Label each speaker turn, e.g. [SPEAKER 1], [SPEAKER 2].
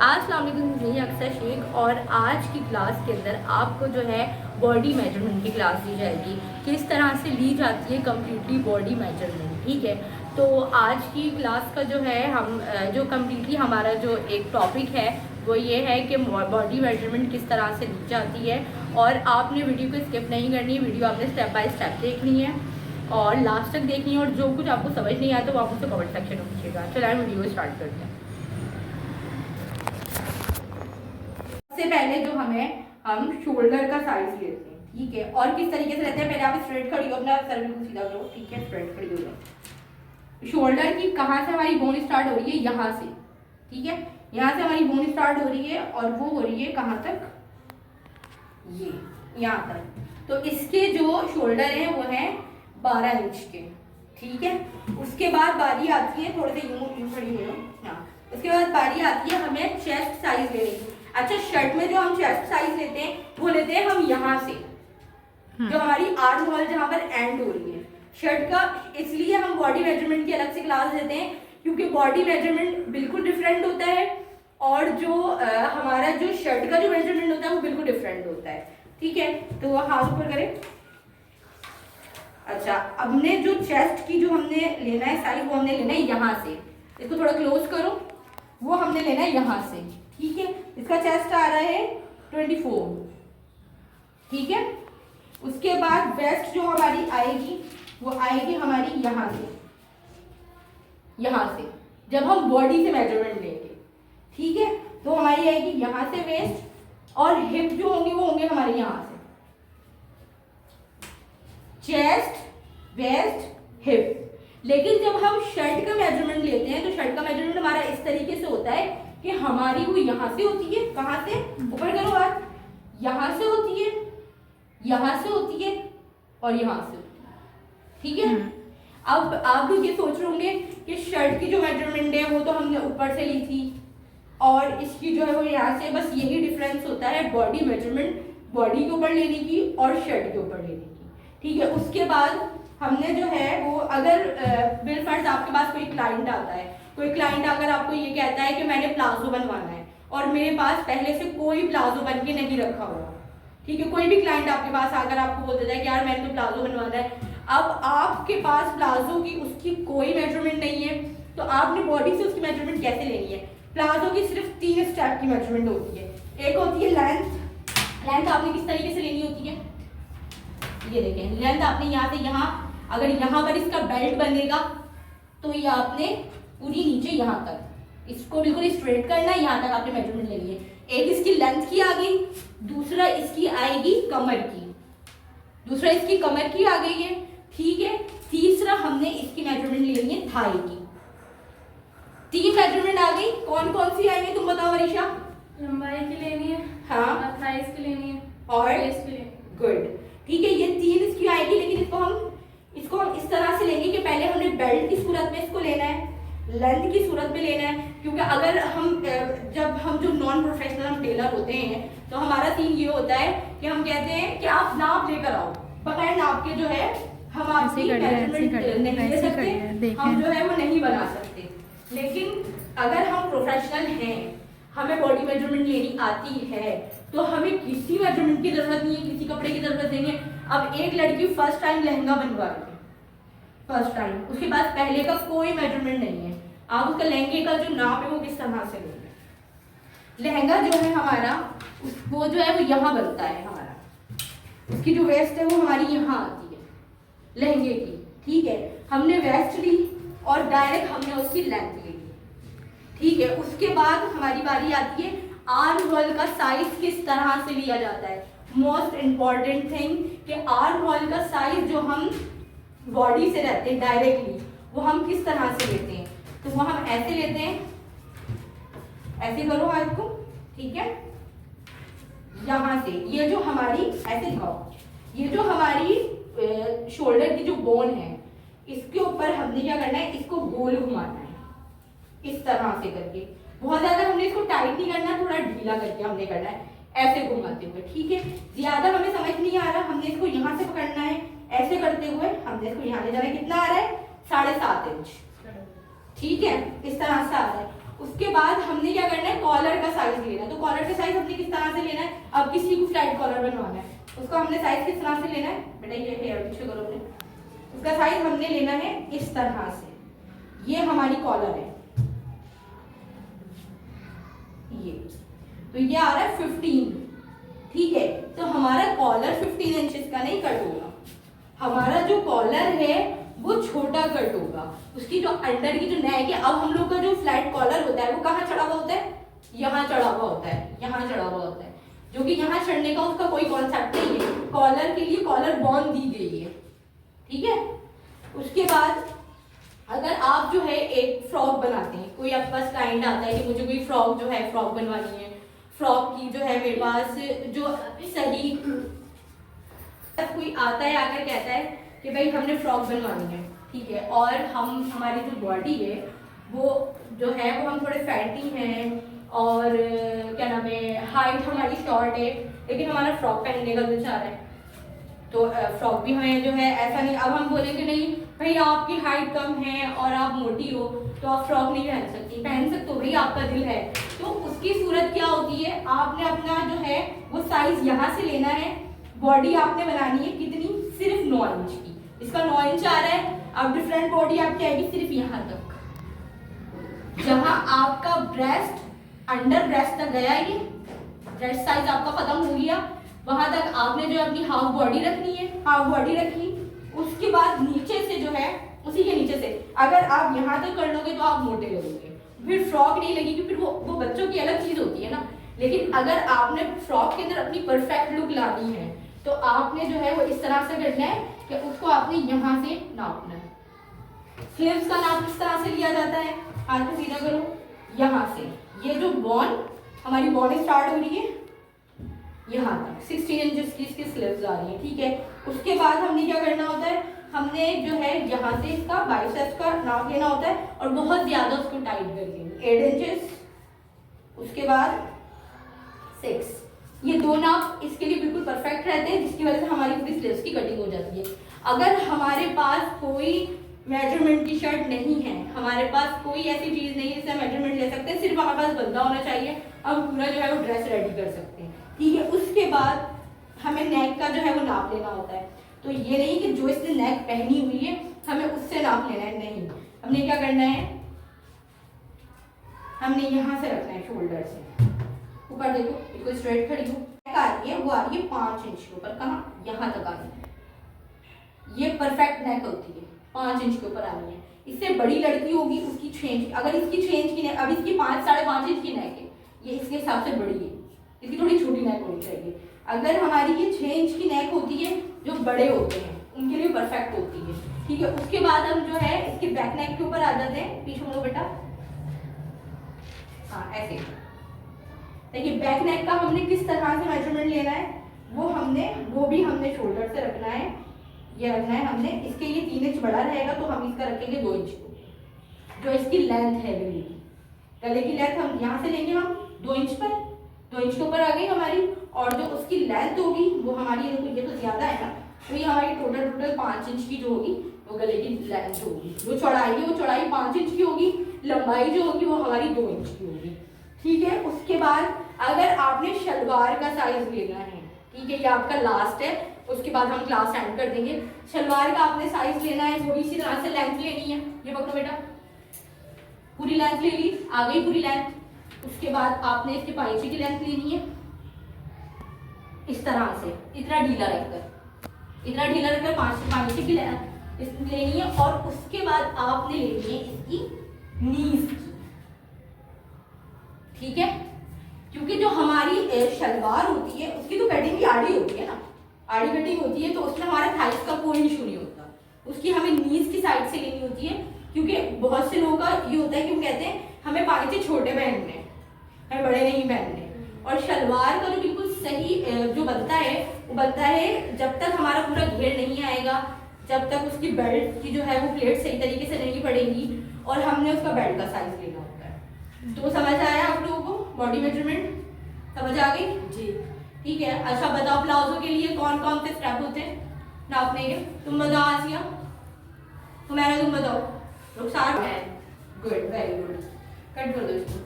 [SPEAKER 1] अस्सलाम वालेकुम, मैं अक्सर शेख और आज की क्लास के अंदर आपको जो है बॉडी मेजरमेंट की क्लास दी जाएगी। किस तरह से ली जाती है कम्प्लीटली बॉडी मेजरमेंट, ठीक है। तो आज की क्लास का जो है हम जो कम्प्लीटली हमारा जो एक टॉपिक है वो ये है कि बॉडी मेजरमेंट किस तरह से ली जाती है। और आपने वीडियो को स्किप नहीं करनी है, वीडियो आपने स्टेप बाय स्टेप देखनी है और लास्ट तक देखनी है। और जो कुछ आपको समझ नहीं आया तो वो आप उसको कमेंट सेक्शन में पूछिएगा। चलिए वीडियो स्टार्ट करते हैं। सबसे पहले जो हम शोल्डर का साइज लेते हैं, ठीक है। और किस तरीके से लेते हैं, पहले आप स्ट्रेट खड़ी हो, अपना सर बिल्कुल सीधा करो, ठीक है। स्ट्रेट खड़ी हो जाओ। शोल्डर की कहाँ से हमारी बोन स्टार्ट हो रही है, यहाँ से, ठीक है। यहाँ से हमारी बोन स्टार्ट हो रही है और वो हो रही है कहाँ तक, ये यहाँ तक। तो इसके जो शोल्डर हैं वो हैं 12 इंच के, ठीक है। उसके बाद बारी आती है, थोड़े से यूं खड़ी हो, हाँ। उसके बाद बारी आती है हमें चेस्ट साइज लेने की। अच्छा, शर्ट में जो हम चेस्ट साइज लेते हैं वो लेते हैं हम यहाँ से, जो हमारी आर्म होल जहाँ पर एंड हो रही है शर्ट का। इसलिए हम बॉडी मेजरमेंट की अलग से क्लास लेते हैं, क्योंकि बॉडी मेजरमेंट बिल्कुल डिफरेंट होता है और जो हमारा जो शर्ट का जो मेजरमेंट होता है वो बिल्कुल डिफरेंट होता है, ठीक है। तो वो हाथ ऊपर करें। अच्छा, हमने जो चेस्ट की जो हमने लेना है साइज वो हमने लेना है यहाँ से, इसको थोड़ा क्लोज करो, वो हमने लेना है यहाँ से, ठीक है। इसका चेस्ट आ रहा है 24, ठीक है। उसके बाद वेस्ट जो हमारी आएगी वो आएगी हमारी यहाँ से, यहाँ से जब हम बॉडी से मेजरमेंट लेंगे, ठीक है। तो हमारी आएगी यहाँ से वेस्ट, और हिप जो होंगे वो होंगे हमारे यहाँ से, चेस्ट वेस्ट हिप। लेकिन जब हम शर्ट का मेजरमेंट लेते हैं तो शर्ट का मेजरमेंट हमारा इस तरीके से होता है कि हमारी वो यहाँ से होती है, कहाँ से, ऊपर करो हाथ, यहाँ से होती है, यहाँ से होती है और यहाँ से होती है, ठीक है। अब आप लोग ये सोच रहे होंगे कि शर्ट की जो मेजरमेंट है वो तो हमने ऊपर से ली थी और इसकी जो है वो यहाँ से, बस यही डिफरेंस होता है बॉडी मेजरमेंट बॉडी के ऊपर लेने की और शर्ट के ऊपर लेने की, ठीक है। उसके बाद हमने जो है वो, अगर बिल फर्ज आपके पास कोई क्लाइंट आता है, कोई क्लाइंट अगर आपको ये कहता है कि मैंने प्लाजो बनवाना है और मेरे पास पहले से कोई प्लाजो बन के नहीं रखा हुआ, ठीक है। कोई भी क्लाइंट आपके पास आकर आपको बोल देता है कि यार मैंने तो प्लाजो बनवाना है, अब आपके पास प्लाजो की उसकी कोई मेजरमेंट नहीं है, तो आपने बॉडी से उसकी मेजरमेंट कैसे लेनी है। प्लाजो की सिर्फ 3 स्टेप की मेजरमेंट होती है। एक होती है लेंथ। लेंथ आपने किस तरीके से लेनी होती है, ये देखें, लेंथ आपने यहाँ से यहाँ, अगर यहाँ पर इसका बेल्ट बनेगा तो ये आपने पूरी नीचे यहाँ तक इसको बिल्कुल स्ट्रेट करना है, यहाँ तक आपने मेजरमेंट लेनी है। एक इसकी लेंथ की आ गई, दूसरा इसकी आएगी कमर की, दूसरा इसकी कमर की आ गई है, ठीक है। तीसरा हमने इसकी मेजरमेंट लेनी है थाई की। 3 मेजरमेंट आ गई। कौन कौन सी आएंगी तुम बताओ अरीशा।
[SPEAKER 2] लंबाई की लेनी है,
[SPEAKER 1] हाँ,
[SPEAKER 2] थाइस की लेनी है
[SPEAKER 1] और
[SPEAKER 2] वेस्ट की लेनी है।
[SPEAKER 1] गुड, ठीक है। ये 3 इसकी आएगी, लेकिन इसको हम इस तरह से लेंगे कि पहले हमने बेल्ट की सूरत में इसको लेना है, लेंथ की सूरत में लेना है, क्योंकि अगर हम जब हम जो नॉन प्रोफेशनल हम टेलर होते हैं तो हमारा सीन ये होता है कि हम कहते हैं कि आप नाप लेकर आओ, बगैर नाप के जो है हम आपकी मेजरमेंट नहीं ले सकते, हम जो है वो नहीं बना सकते। लेकिन अगर हम प्रोफेशनल हैं, हमें बॉडी मेजरमेंट लेनी आती है, तो हमें किसी मेजरमेंट की जरूरत नहीं है, किसी कपड़े की जरूरत नहीं है। अब एक लड़की फर्स्ट टाइम लहंगा बनवा रही है, फर्स्ट टाइम, उसके पास पहले का कोई मेजरमेंट नहीं है, आप उसका लहंगे का जो नाप है वो किस तरह से लेंगे। लहंगा जो है हमारा वो जो है वो यहाँ बनता है हमारा, उसकी जो वेस्ट है वो हमारी यहाँ आती है लहंगे की, ठीक है। हमने वेस्ट ली और डायरेक्ट हमने उसकी लेंथ ली, ठीक है। उसके बाद हमारी बारी आती है आर्म होल का साइज किस तरह से लिया जाता है। मोस्ट इंपॉर्टेंट थिंग कि आर्म होल का साइज जो हम बॉडी से रहते हैं डायरेक्टली, वो हम किस तरह से लेते हैं। तो वो हम ऐसे लेते हैं, ऐसे करो हाथ को, ठीक है। यहाँ से ये जो हमारी, ऐसे दिखाओ, ये जो हमारी शोल्डर की जो बोन है इसके ऊपर हमने क्या करना है, इसको गोल घुमाना है इस तरह से करके। बहुत ज्यादा हमने इसको टाइट नहीं करना, थोड़ा ढीला करके हमने करना है, ऐसे घुमाते हुए, ठीक है। ज्यादा हमें समझ नहीं आ रहा, हमने इसको यहाँ से पकड़ना है, ऐसे करते हुए हमने इसको यहाँ ले जाना है। कितना आ रहा है, 7.5 इंच, ठीक है, इस तरह से आ रहा है। उसके बाद हमने क्या करना है, कॉलर का कॉलर का साइज हमने किस तरह से लेना है। अब किसी को फ्लाइट कॉलर बनवाना है, उसको हमने साइज किस तरह से लेना है बेटा, ये हेयर पीछे करो अपने, उसका साइज हमने लेना है इस तरह से। ये हमारी कॉलर है, ये तो ये आ रहा है 15, ठीक है। तो हमारा कॉलर 15 इंचेस का नहीं कट होगा, हमारा जो कॉलर है वो छोटा कट होगा। उसकी जो अंडर की जो नेक है, अब हम लोग का जो फ्लैट कॉलर होता है वो कहाँ चढ़ा हुआ होता है, यहाँ चढ़ा हुआ होता है, यहाँ चढ़ा हुआ होता है, जो कि यहाँ चढ़ने का उसका कोई कॉन्सेप्ट नहीं है। कॉलर के लिए कॉलर बॉन्ड दी गई है, ठीक है। उसके बाद अगर आप जो है एक फ्रॉक बनाते हैं, कोई आपके पास क्लाइंट आता है कि मुझे कोई फ्रॉक जो है फ्रॉक बनवानी है, फ्रॉक की जो है मेरे पास जो सही, कोई आता है आकर कहता है कि भाई हमने फ्रॉक बनवानी है, ठीक है, और हम हमारी जो बॉडी है वो जो है वो हम थोड़े फैटी हैं और क्या नाम है हाइट हमारी शॉर्ट है, लेकिन हमारा फ्रॉक पहनने का दिल चाह रहा है, तो फ्रॉक भी हमें जो है ऐसा नहीं, अब हम बोलेंगे नहीं भाई आपकी हाइट कम है और आप मोटी हो तो आप फ्रॉक नहीं पहन सकती, पहन सकते हो भाई, आपका दिल है। तो उसकी सूरत क्या होती है, आपने अपना जो है वो साइज यहाँ से लेना है, बॉडी आपने बनानी है कितनी, सिर्फ 9 इंच की, इसका 9 इंच आ रहा है। अब डिफरेंट बॉडी आपकी आएगी सिर्फ यहाँ तक, जहाँ आपका ब्रेस्ट अंडर ब्रेस्ट तक गया, ये ब्रेस्ट साइज आपका खत्म हो गया, वहां तक आपने जो अपनी हाफ बॉडी रखनी है, हाफ बॉडी रखी। उसके बाद नीचे से जो है उसी के नीचे से अगर आप यहाँ तक कर लोगे तो आप मोटे लगोगे, फिर फ्रॉक नहीं लगेगी, फिर वो बच्चों की अलग चीज होती है ना। लेकिन अगर आपने फ्रॉक के अंदर अपनी परफेक्ट लुक लानी है तो आपने जो है वो इस तरह से करना है कि उसको आपने यहाँ से नापना है। स्लीव्स का नाप किस तरह से लिया जाता है, हाथ को सीधा करो, यहाँ से ये जो बॉन हमारी बॉडी स्टार्ट हो रही है यहाँ तक 16 इंचेस की इसकी स्लीव्स आ रही है, ठीक है। उसके बाद हमने क्या करना होता है, हमने जो है यहाँ से इसका बाइसेप्स का नाप लेना होता है और बहुत ज्यादा उसको टाइट कर देंगे 8 इंचेस, उसके बाद 6, ये 2 नाप इसके लिए बिल्कुल परफेक्ट रहते हैं, जिसकी वजह से हमारी पूरी स्लीव्स की कटिंग हो जाती है। अगर हमारे पास कोई मेजरमेंट की शर्ट नहीं है, हमारे पास कोई ऐसी चीज नहीं है जिससे मेजरमेंट ले सकते हैं, सिर्फ हमारे पास बंदा होना चाहिए, हम पूरा जो है वो ड्रेस रेडी कर सकते हैं, ठीक है। उसके बाद हमें नेक का जो है वो नाप लेना होता है, तो ये नहीं कि जो इसने नेक पहनी हुई है हमें उससे नाप लेना है, नहीं, हमने क्या करना है, हमने यहाँ से रखना है शोल्डर से ऊपर, देखो बिल्कुल स्ट्रेट खड़ी हो, आ रही है वो आ रही है 5 इंच के ऊपर, कहाँ, यहाँ तक आ रही है, ये परफेक्ट नेक होती है, 5 इंच के ऊपर आ रही है। इससे बड़ी लड़की होगी उसकी 6 इंच, अगर इसकी 6 इंच की नेक, अब इसकी 5-5.5 इंच की नेक है, ये इसके हिसाब से बड़ी है, इसकी थोड़ी छोटी नेक होनी चाहिए। अगर हमारी ये 6 इंच की नेक होती है, जो बड़े होते हैं उनके लिए परफेक्ट होती है, ठीक है। उसके बाद हम जो है इसके बैक नेक के ऊपर आ जाते हैं, पीछे मुड़ो बेटा, हाँ ऐसे देखिए, बैक नेक का हमने किस तरह से मेजरमेंट लेना है वो भी हमने शोल्डर से रखना है, ये रखना है हमने, इसके ये 3 इंच बड़ा रहेगा तो हम इसका रखेंगे 2 इंच को, जो इसकी लेंथ है गले की लेंथ हम यहाँ से लेंगे हम 2 इंच पर, 2 इंच के ऊपर आ गई हमारी, और जो उसकी लेंथ होगी वो हमारी, ये तो ज्यादा है ना, तो ये हमारी टोटल 5 इंच की जो होगी वो गले की लेंथ होगी, जो चौड़ाई है वो चौड़ाई 5 इंच की होगी, लंबाई जो होगी वो हमारी 2 इंच की होगी, ठीक है। उसके बाद अगर आपने शलवार का साइज लेना है, ठीक है, ये आपका लास्ट है, उसके बाद हम क्लास एंड कर देंगे। शलवार का आपने साइज लेना है, वो भी इसी तरह से लेंथ लेनी है, ये पकड़ो बेटा, पूरी लेंथ ले ली, आ गई पूरी लेंथ। उसके बाद आपने इसके पाइचे की लेंथ लेनी है इस तरह से, इतना ढीला रखकर 5 की लेंथ लेनी है, और उसके बाद आपने लेनी है इसकी नीज की, ठीक है, क्योंकि जो हमारी शलवार होती है उसकी तो कटिंग भी आड़ी होती है ना, आड़ी कटिंग होती है, तो उसमें हमारा थाइस का कोई इशू नहीं होता, उसकी हमें नीज की साइड से लेनी होती है, क्योंकि बहुत से लोगों का ये होता है कि वो कहते हैं हमें पाइचे छोटे पहनने हैं, हमें बड़े नहीं पहनने, और शलवार का जो बिल्कुल सही जो बनता है वो बनता है जब तक हमारा पूरा घेर नहीं आएगा, जब तक उसकी बेल्ट की जो है वो प्लेट सही तरीके से नहीं पड़ेगी, और हमने उसका बेल्ट का साइज लेना होता है। तो समझ आया आप लोगों को, बॉडी मेजरमेंट समझ आ गई जी, ठीक है। अच्छा बताओ प्लाजो के लिए कौन कौन से स्टेप होते हैं नापने के, तुम बताओ आसिया, तुम बताओ, रुखसार, गुड, वेरी गुड, कट कर दो इसको।